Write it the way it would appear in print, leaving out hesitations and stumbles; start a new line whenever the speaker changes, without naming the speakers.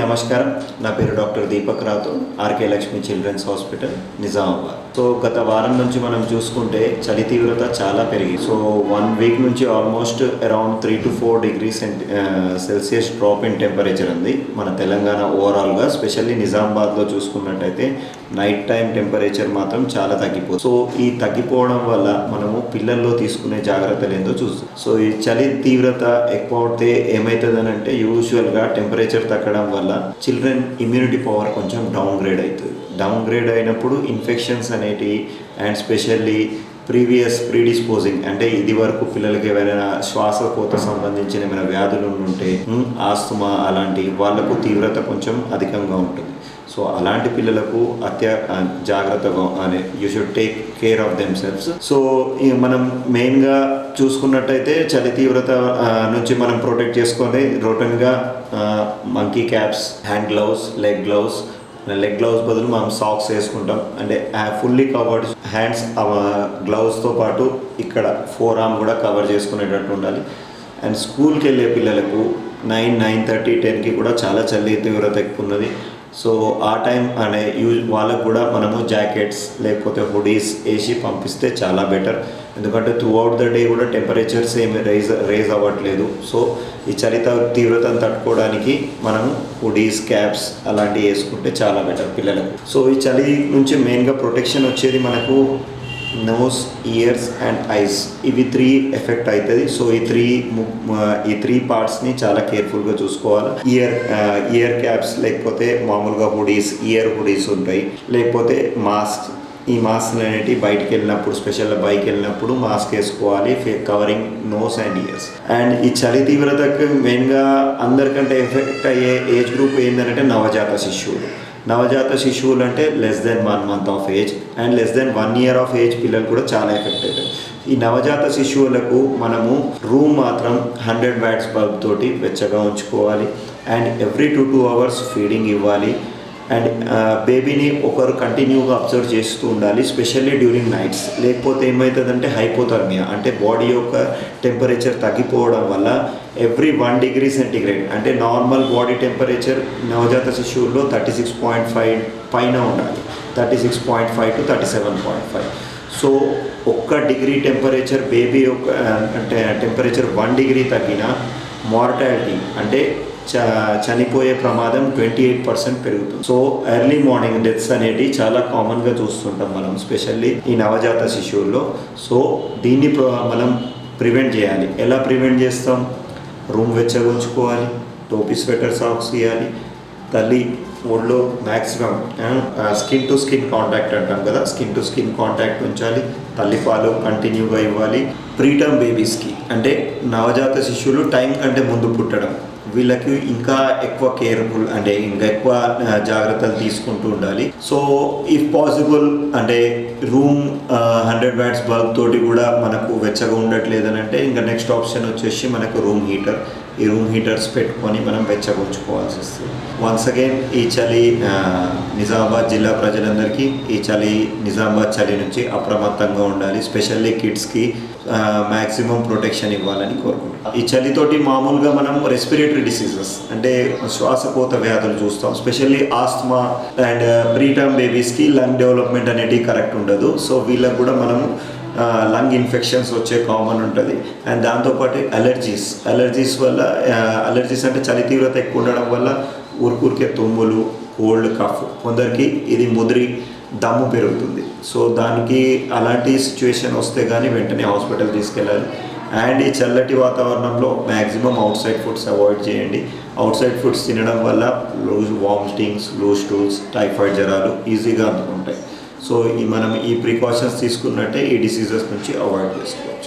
నమస్కారం. నా పేరు doctor Deepak Rathod, RK Lakshmi children's hospital, Nizamabad. So గత వారం నుంచి మనం చూసుకుంటే చలి తీవ్రత చాలా పెరిగింది. సో 1 వీక్ నుంచి almost around 3 to 4 degrees Celsius drop in temperature ఉంది మన తెలంగాణ ఓవరాల్గా. స్పెషల్లీ నిజామాబాద్లో చూసుకున్నట్టయితే నైట్ టైం టెంపరేచర్ మాత్రం చాలా తగ్గిపోతుంది. సో ఈ తగ్గిపోవడం వల్ల మనము పిల్లల్లో తీసుకునే జాగ్రత్తలు ఏందో చూస్తాం. సో ఈ చలి తీవ్రత ఎక్కువ అవుతే ఏమవుతుందని అంటే యూజువల్గా టెంపరేచర్ తగ్గడం వల్ల చిల్డ్రన్ ఇమ్యూనిటీ పవర్ కొంచెం డౌన్ గ్రేడ్ అవుతుంది. డౌన్ గ్రేడ్ అయినప్పుడు ఇన్ఫెక్షన్స్ అనేటివి అండ్ స్పెషల్లీ ప్రీడిస్పోజింగ్ అంటే ఇది వరకు పిల్లలకి ఏమైనా శ్వాసకోత సంబంధించిన ఏమైనా వ్యాధులు ఉంటే ఆస్తమా అలాంటి వాళ్ళకు తీవ్రత కొంచెం అధికంగా ఉంటుంది. సో అలాంటి పిల్లలకు జాగ్రత్తగా you should take care of them selves. So మనం మెయిన్గా చూసుకున్నట్టయితే చలి తీవ్రత నుంచి మనం ప్రొటెక్ట్ చేసుకొని రొటీన్గా monkey caps, hand gloves, leg gloves బదులు మనం సాక్స్ వేసుకుంటాం. అంటే ఫుల్లీ కవర్డ్ హ్యాండ్స్ గ్లౌస్తో పాటు ఇక్కడ 4 ఆర్మ్ కూడా కవర్ చేసుకునేటట్టు ఉండాలి. అండ్ స్కూల్కి వెళ్ళే పిల్లలకు 9:30, 10కి కూడా చాలా చలి తీవ్రత ఎక్కువ ఉన్నది. సో ఆ టైం వాళ్ళకు కూడా మనము జాకెట్స్ లేకపోతే హుడీస్ వేసి పంపిస్తే చాలా బెటర్. ఎందుకంటే త్రూఅవుట్ ద డే కూడా టెంపరేచర్స్ ఏమి రేజ్ అవ్వట్లేదు. సో ఈ చలి తీవ్రతను తట్టుకోవడానికి మనము హుడీస్, క్యాప్స్ అలాంటివి వేసుకుంటే చాలా బెటర్ పిల్లలకు. సో ఈ చలి నుంచి మెయిన్గా ప్రొటెక్షన్ వచ్చేది మనకు నోస్, ఇయర్స్ అండ్ ఐస్, ఇవి 3 ఎఫెక్ట్ అవుతుంది. సో ఈ త్రీ పార్ట్స్ని చాలా కేర్ఫుల్గా చూసుకోవాలి. ఇయర్ క్యాప్స్ లేకపోతే మామూలుగా హుడీస్, ఇయర్ హుడీస్ ఉంటాయి, లేకపోతే మాస్క్. ఈ మాస్క్ అనేవి బయటకు వెళ్ళినప్పుడు, స్పెషల్గా బైక్ వెళ్ళినప్పుడు మాస్క్ వేసుకోవాలి, covering nose and ears. And ఈ చలి తీవ్రతకు మెయిన్గా అందరికంటే ఎఫెక్ట్ అయ్యే ఏజ్ గ్రూప్ ఏంటంటే నవజాత శిశువులు అంటే less than 1 month of age and less than 1 year of age పిల్లలు కూడా చాలా ఎఫెక్ట్ అవుతాయి. ఈ నవజాత శిశువులకు మనము రూమ్ మాత్రం 100 watts బల్బ్ తోటి వెచ్చగా ఉంచుకోవాలి. And every 2 to 2 hours feeding ఇవ్వాలి. అండ్ బేబీని ఒకరు కంటిన్యూగా అబ్జర్వ్ చేస్తూ ఉండాలి, స్పెషల్లీ డ్యూరింగ్ నైట్స్. లేకపోతే ఏమవుతుందంటే హైపోథర్మియా అంటే బాడీ యొక్క టెంపరేచర్ తగ్గిపోవడం వల్ల ఎవ్రీ 1 degree సెంటిగ్రేడ్ అంటే నార్మల్ బాడీ టెంపరేచర్ నవజాత శిశువుల్లో 36.5 పైన ఉండాలి, 36.5 to 37.5. So 1 degree temperature baby యొక్క అంటే టెంపరేచర్ 1 degree తగ్గిన మార్టాలిటీ అంటే చనిపోయే ప్రమాదం 28% పెరుగుతుంది. సో ఎర్లీ మార్నింగ్ డెత్స్ అనేవి చాలా కామన్గా చూస్తుంటాం మనం, స్పెషల్లీ ఈ నవజాత శిశువుల్లో. సో దీన్ని మనం ప్రివెంట్ చేయాలి. ఎలా ప్రివెంట్ చేస్తాం? రూమ్ వెచ్చగా ఉంచుకోవాలి, టోపీ, స్వెటర్, సాక్స్ ఇవ్వాలి. తల్లి ఒళ్ళో maximum skin to skin contact అంటాం కదా, స్కిన్ టు స్కిన్ కాంటాక్ట్ ఉంచాలి. తల్లిపాలు కంటిన్యూగా ఇవ్వాలి. ప్రీటర్మ్ బేబీస్కి అంటే నవజాత శిశువులు టైం కంటే ముందు పుట్టడం, వీళ్ళకి ఇంకా ఎక్కువ కేర్ఫుల్ అంటే ఇంకా ఎక్కువ జాగ్రత్తలు తీసుకుంటూ ఉండాలి. సో ఇఫ్ పాసిబుల్ అంటే రూమ్ 100 watts బల్బ్ తోటి కూడా మనకు వెచ్చగా ఉండట్లేదని అంటే ఇంకా నెక్స్ట్ ఆప్షన్ వచ్చేసి మనకు రూమ్ హీటర్. ఈ రూమ్ హీటర్స్ పెట్టుకొని మనం వెచ్చగా ఉంచుకోవాల్సి వస్తుంది. వన్స్ అగైన్ ఈ చలి నిజామాబాద్ జిల్లా ప్రజలందరికీ ఈ నిజామాబాద్ చలి నుంచి అప్రమత్తంగా ఉండాలి. స్పెషల్లీ కిడ్స్కి మ్యాక్సిమం ప్రొటెక్షన్ ఇవ్వాలని కోరుకుంటున్నాం. ఈ చలితోటి మామూలుగా మనం రెస్పిరేటరీ డిసీజెస్ అంటే శ్వాసకోత వ్యాధులు చూస్తాం. స్పెషల్లీ ఆస్తమా అండ్ ప్రీటర్మ్ బేబీస్కి లంగ్ డెవలప్మెంట్ అనేది కరెక్ట్ ఉండదు. సో వీళ్ళకి కూడా మనము లంగ్ ఇన్ఫెక్షన్స్ వచ్చే కామన్ ఉంటుంది. అండ్ దాంతోపాటు అలర్జీస్ వల్ల అలర్జీస్ అంటే చలి తీవ్రత ఎక్కువ ఉండడం వల్ల ఊరికే తుమ్ములు, కోల్డ్, కఫ్, కొందరికి ఇది ముదిరి దమ్ము పెరుగుతుంది. సో దానికి అలాంటి సిచ్యువేషన్ వస్తే కానీ వెంటనే హాస్పిటల్ తీసుకెళ్ళాలి. అండ్ ఈ చల్లటి వాతావరణంలో maximum out side foods avoid చేయండి. అవుట్ సైడ్ ఫుడ్స్ తినడం వల్ల వామిటింగ్స్, లూజ్ స్టూల్స్, టైఫాయిడ్ జ్వరాలు ఈజీగా అందుకుంటాయి. సో మనం ఈ ప్రికాషన్స్ తీసుకున్నట్టే ఈ డిసీజెస్ నుంచి అవాయిడ్ చేసుకోవచ్చు.